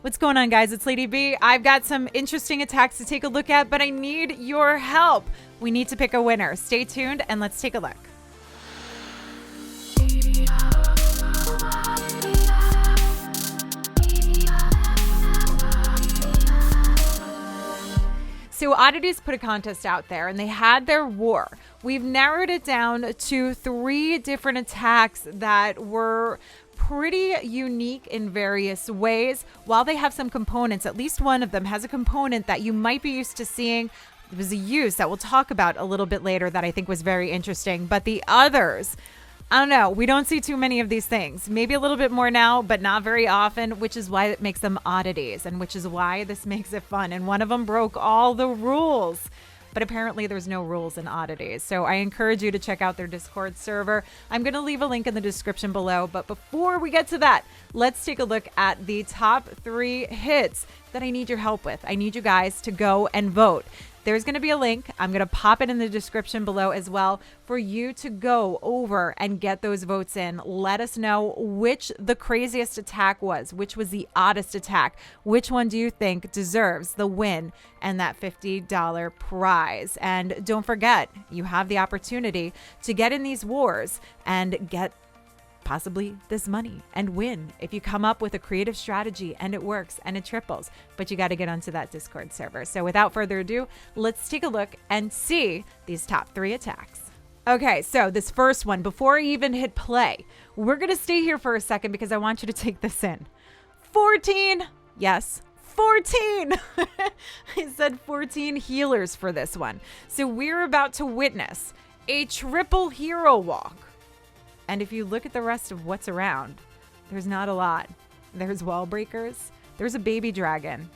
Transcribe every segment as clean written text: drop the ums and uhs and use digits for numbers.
What's going on, guys? It's LadyB. I've got some interesting attacks to take a look at, but I need your help. We need to pick a winner. Stay tuned and let's take a look. So Oddities put a contest out there and they had their war. We've narrowed it down to 3 different attacks that were pretty unique in various ways. While they have some components, at least one of them has a component that you might be used to seeing. There was a use that we'll talk about a little bit later that I think was very interesting. But the others, I don't know. We don't see too many of these things. Maybe a little bit more now, but not very often, which is why it makes them oddities and which is why this makes it fun. And one of them broke all the rules. But apparently there's no rules in Oddities. So I encourage you to check out their Discord server. I'm going to leave a link in the description below. But before we get to that, let's take a look at the top 3 hits that I need your help with. I need you guys to go and vote. There's going to be a link. I'm going to pop it in the description below as well for you to go over and get those votes in. Let us know which the craziest attack was, which was the oddest attack. Which one do you think deserves the win and that $50 prize? And don't forget, you have the opportunity to get in these wars and get possibly this money and win if you come up with a creative strategy and it works and it triples. But you got to get onto that Discord server. So without further ado, let's take a look and see these top 3 attacks. Okay, so this first one, before I even hit play, we're going to stay here for a second because I want you to take this in. 14, yes, 14. I said 14 healers for this one. So we're about to witness a triple hero walk. And if you look at the rest of what's around, there's not a lot. There's wall breakers. There's a baby dragon.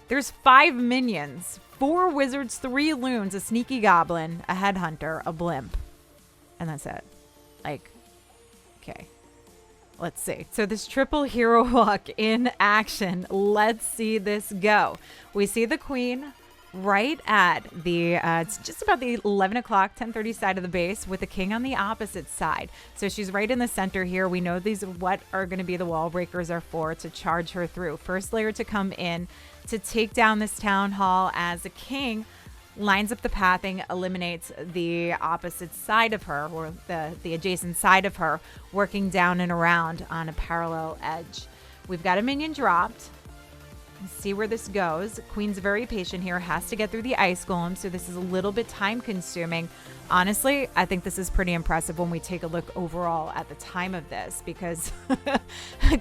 There's 5 minions, 4 wizards, 3 loons, a sneaky goblin, a headhunter, a blimp. And that's it. Like, okay. Let's see. So this triple hero walk in action. Let's see this go. We see the queen right at the it's just about the 11 o'clock 10:30 side of the base with the king on the opposite side. So she's right in the center here. We know these what are going to be the wall breakers are for to charge her through. First layer to come in to take down this town hall as the king lines up the pathing, eliminates the opposite side of her or the adjacent side of her, working down and around on a parallel edge. We've got a minion dropped. See where this goes. Queen's very patient here, has to get through the ice golem, so this is a little bit time consuming. Honestly, I think this is pretty impressive when we take a look overall at the time of this, because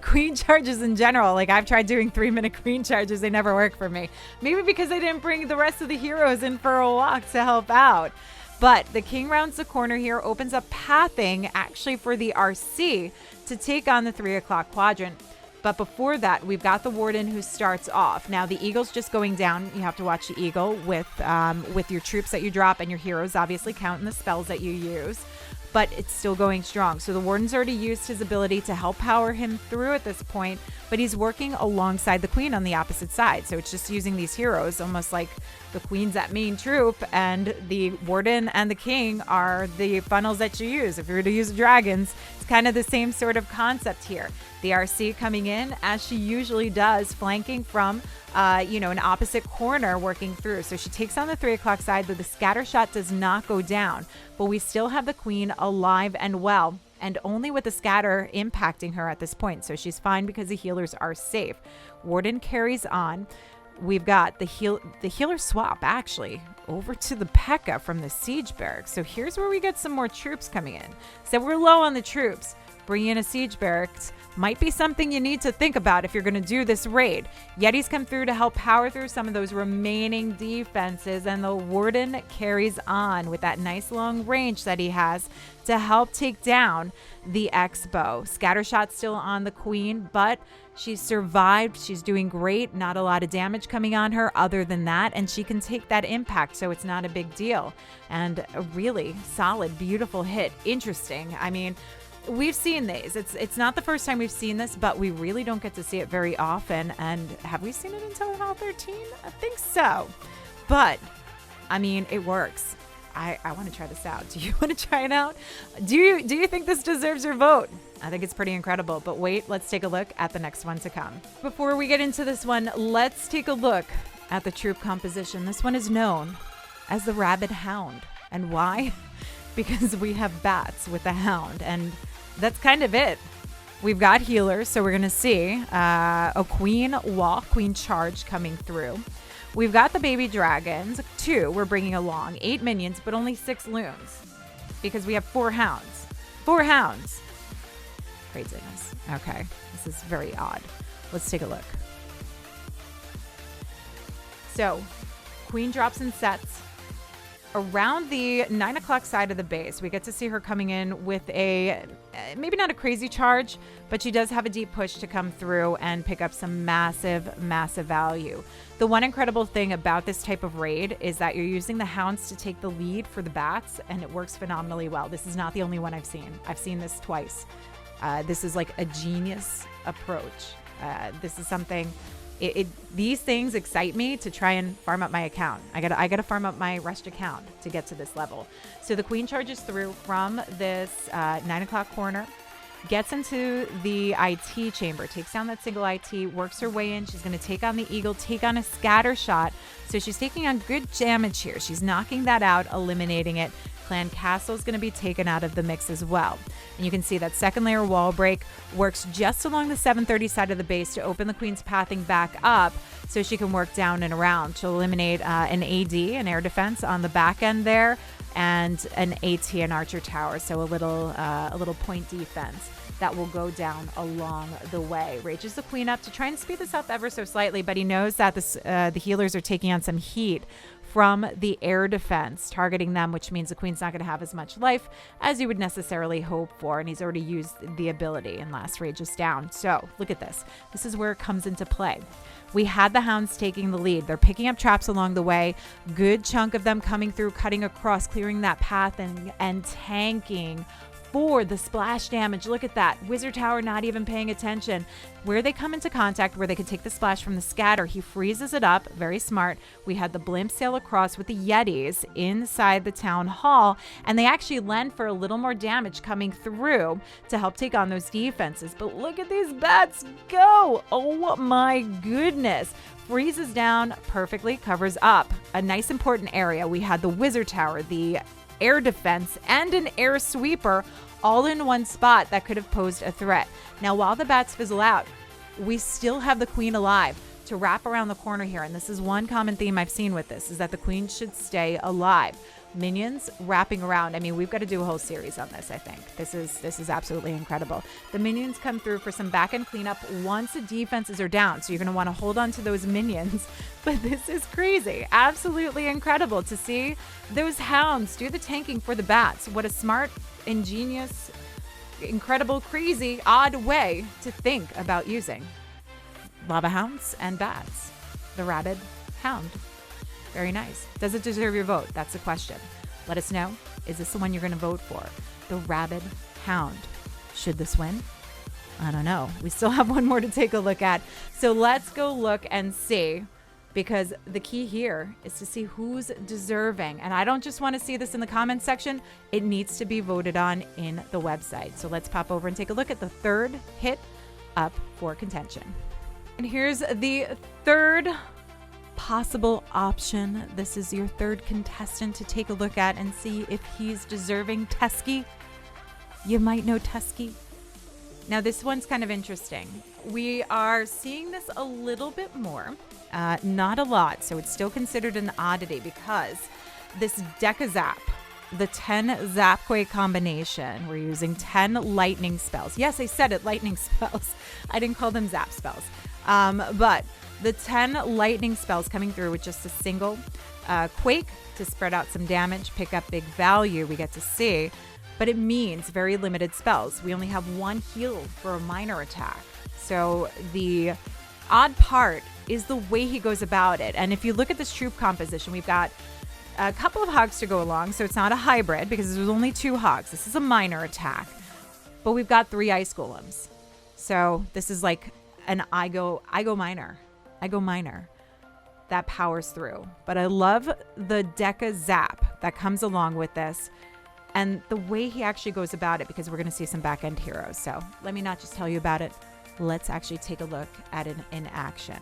queen charges in general, like I've tried doing 3-minute queen charges, they never work for me. Maybe because I didn't bring the rest of the heroes in for a walk to help out. But the king rounds the corner here, opens up pathing actually for the RC to take on the 3 o'clock quadrant. But before that, we've got the warden who starts off. Now, the eagle's just going down. You have to watch the eagle with your troops that you drop, and your heroes obviously counting the spells that you use. But it's still going strong. So the warden's already used his ability to help power him through at this point, but he's working alongside the queen on the opposite side. So it's just using these heroes, almost like the queen's that main troop, and the warden and the king are the funnels that you use. If you were to use dragons, it's kind of the same sort of concept here. The RC coming in as she usually does, flanking from an opposite corner, working through. So she takes on the 3 o'clock side, but the scatter shot does not go down. But we still have the queen alive and well, and only with the scatter impacting her at this point. So she's fine because the healers are safe. Warden carries on. We've got the healer swap actually over to the P.E.K.K.A. from the siege barracks. So here's where we get some more troops coming in. So we're low on the troops. Bringing in a siege barracks might be something you need to think about if you're going to do this raid. Yetis come through to help power through some of those remaining defenses, and the warden carries on with that nice long range that he has to help take down the X-bow. Scattershot still on the queen, but she's survived. She's doing great. Not a lot of damage coming on her other than that, and she can take that impact, so it's not a big deal. And a really solid, beautiful hit. Interesting. I mean, we've seen these. It's not the first time we've seen this, but we really don't get to see it very often. And have we seen it in Total Hall 13? I think so. But, I mean, it works. I want to try this out. Do you want to try it out? Do you think this deserves your vote? I think it's pretty incredible. But wait, let's take a look at the next one to come. Before we get into this one, let's take a look at the troop composition. This one is known as the Rabid Hound. And why? Because we have bats with the hound. And that's kind of it. We've got healers, so we're going to see a queen walk, queen charge coming through. We've got the baby dragons, 2 we're bringing along, 8 minions, but only 6 loons because we have 4 hounds. 4 hounds. Craziness. Okay, this is very odd. Let's take a look. So, queen drops in sets. Around the 9 o'clock side of the base, we get to see her coming in with a, maybe not a crazy charge, but she does have a deep push to come through and pick up some massive, massive value. The one incredible thing about this type of raid is that you're using the hounds to take the lead for the bats, and it works phenomenally well. This is not the only one I've seen. I've seen this twice. This is like a genius approach. This is something... these things excite me to try and farm up my account. I gotta farm up my rushed account to get to this level. So the queen charges through from this 9 o'clock corner, gets into the IT chamber, takes down that single IT, works her way in. She's gonna take on the eagle, take on a scatter shot. So she's taking on good damage here. She's knocking that out, eliminating it. Clan Castle is going to be taken out of the mix as well. And you can see that second layer wall break works just along the 730 side of the base to open the queen's pathing back up so she can work down and around. She'll eliminate an AD, an air defense on the back end there, and an AT, an archer tower. So a little point defense that will go down along the way. Rages the queen up to try and speed this up ever so slightly, but he knows that the healers are taking on some heat from the air defense, targeting them, which means the queen's not going to have as much life as you would necessarily hope for. And he's already used the ability and last rages down. So look at this. This is where it comes into play. We had the hounds taking the lead. They're picking up traps along the way. Good chunk of them coming through, cutting across, clearing that path and tanking for the splash damage. Look at that. Wizard Tower not even paying attention. Where they come into contact, where they could take the splash from the scatter, he freezes it up. Very smart. We had the blimp sail across with the Yetis inside the town hall, and they actually lend for a little more damage coming through to help take on those defenses. But look at these bats go. Oh my goodness. Freezes down perfectly, covers up a nice important area. We had the Wizard Tower, the air defense, and an air sweeper all in one spot that could have posed a threat. Now, while the bats fizzle out, we still have the queen alive to wrap around the corner here. And this is one common theme I've seen with this, is that the queen should stay alive. Minions wrapping around. I mean, we've got to do a whole series on this, I think. This is absolutely incredible. The minions come through for some back-end cleanup once the defenses are down. So you're going to want to hold on to those minions. But this is crazy. Absolutely incredible to see those hounds do the tanking for the bats. What a smart, ingenious, incredible, crazy, odd way to think about using lava hounds and bats. The Rabid Hound. Very nice. Does it deserve your vote? That's the question. Let us know. Is this the one you're going to vote for? The Rabid Hound. Should this win? I don't know. We still have one more to take a look at. So let's go look and see, because the key here is to see who's deserving. And I don't just want to see this in the comments section. It needs to be voted on in the website. So let's pop over and take a look at the third hit up for contention. And here's the third possible option. This is your third contestant to take a look at and see if he's deserving. Tesky. You might know Tesky. Now this one's kind of interesting. We are seeing this a little bit more, not a lot, so it's still considered an oddity because this DecaZap, the 10 Zapquake combination, we're using 10 lightning spells. Yes, I said it, lightning spells. I didn't call them zap spells. But the 10 lightning spells coming through with just a single quake to spread out some damage, pick up big value, we get to see. But it means very limited spells. We only have one heal for a minor attack. So the odd part is the way he goes about it. And if you look at this troop composition, we've got a couple of hogs to go along. So it's not a hybrid because there's only 2 hogs. This is a minor attack. But we've got 3 ice golems. So this is like an iGoMiner that powers through. But I love the DecaZap that comes along with this, and the way he actually goes about it, because we're going to see some back end heroes. So let me not just tell you about it. Let's actually take a look at it in action.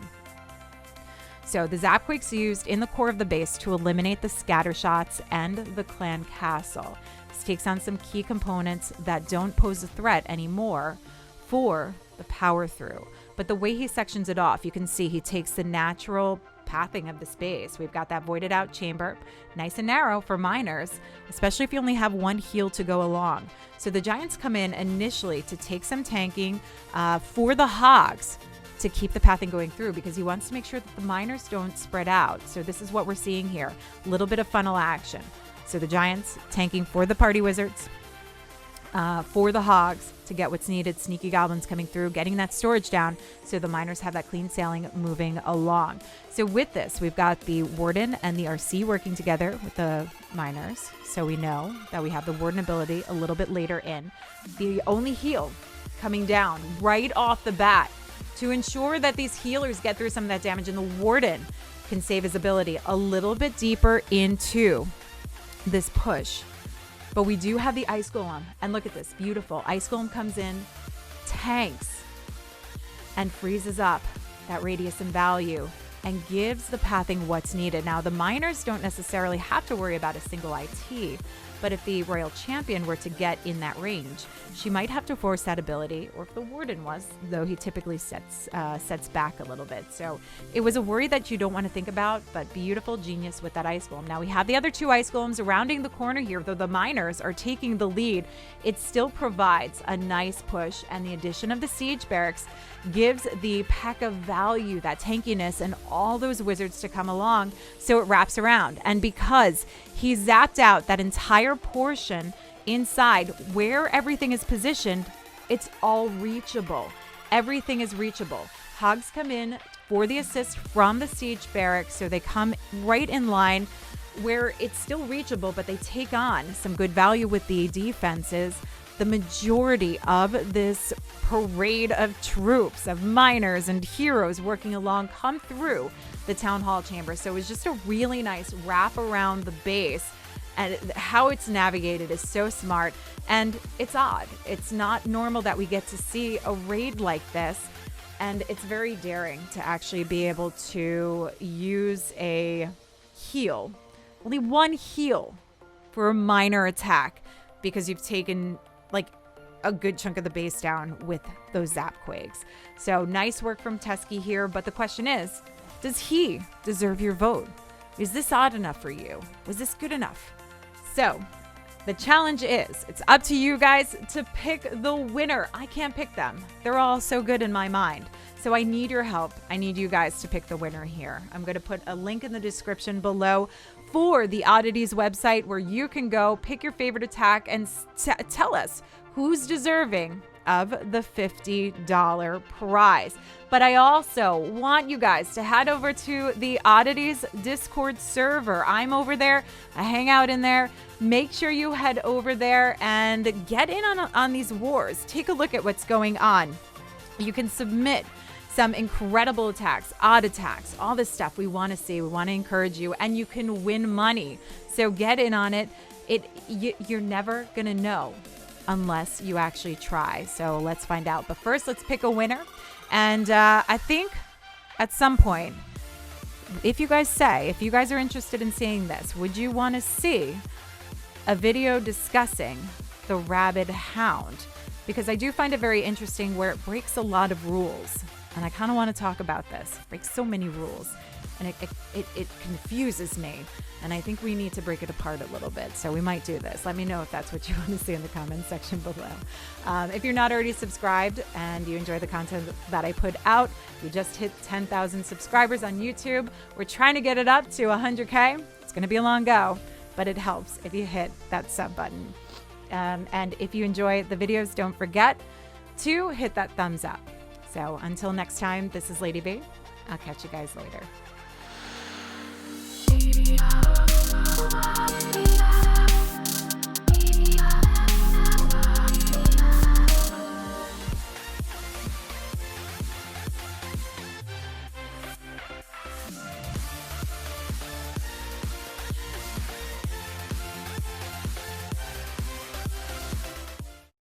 So the Zapquake's used in the core of the base to eliminate the scatter shots and the clan castle. This takes on some key components that don't pose a threat anymore for the power through. But the way he sections it off, you can see he takes the natural pathing of the space. We've got that voided out chamber, nice and narrow for miners, especially if you only have one heal to go along. So the giants come in initially to take some tanking for the hogs, to keep the pathing going through, because he wants to make sure that the miners don't spread out. So this is what we're seeing here, a little bit of funnel action. So the giants tanking for the party wizards, for the hogs to get what's needed, sneaky goblins coming through, getting that storage down so the miners have that clean sailing moving along. So with this, we've got the warden and the RC working together with the miners. So we know that we have the warden ability a little bit later in. The only heal coming down right off the bat to ensure that these healers get through some of that damage, and the warden can save his ability a little bit deeper into this push. But we do have the Ice Golem, and look at this, beautiful. Ice Golem comes in, tanks, and freezes up that radius and value and gives the pathing what's needed. Now, the miners don't necessarily have to worry about a single IT, but if the Royal Champion were to get in that range, she might have to force that ability, or if the Warden was, though he typically sets back a little bit. So it was a worry that you don't want to think about, but beautiful genius with that Ice Golem. Now we have the other two Ice Golems surrounding the corner here, though the miners are taking the lead. It still provides a nice push, and the addition of the Siege Barracks gives the pack of value, that tankiness, and all those wizards to come along, so it wraps around. And because he zapped out that entire portion inside where everything is positioned, it's all reachable. Everything is reachable. Hogs come in for the assist from the Siege Barracks, so they come right in line where it's still reachable, but they take on some good value with the defenses. The majority of this parade of troops, of miners and heroes working along, come through the Town Hall Chamber. So it was just a really nice wrap around the base, and how it's navigated is so smart, and it's odd. It's not normal that we get to see a raid like this, and it's very daring to actually be able to use a heal, only one heal for a minor attack, because you've taken like a good chunk of the base down with those Zapquakes. So nice work from Teskey here, but the question is, does he deserve your vote? Is this odd enough for you? Was this good enough? So the challenge is, it's up to you guys to pick the winner. I can't pick them. They're all so good in my mind. So I need your help. I need you guys to pick the winner here. I'm going to put a link in the description below for the Oddities website, where you can go pick your favorite attack and tell us who's deserving of the $50 prize. But I also want you guys to head over to the Oddities Discord server. I'm over there. I hang out in there. Make sure you head over there and get in on these wars. Take a look at what's going on. You can submit some incredible attacks, odd attacks, all this stuff we want to see. We want to encourage you, and you can win money. So get in on it. You're never going to know unless you actually try. So let's find out. But first, let's pick a winner. And I think at some point, if you guys are interested in seeing this, would you want to see a video discussing the Rabid Hound? Because I do find it very interesting, where it breaks a lot of rules. And I kind of want to talk about this. It breaks so many rules, and it confuses me. And I think we need to break it apart a little bit. So we might do this. Let me know if that's what you want to see in the comments section below. If you're not already subscribed and you enjoy the content that I put out, we just hit 10,000 subscribers on YouTube. We're trying to get it up to 100K. It's going to be a long go, but it helps if you hit that sub button. And if you enjoy the videos, don't forget to hit that thumbs up. So until next time, this is LadyB. I'll catch you guys later.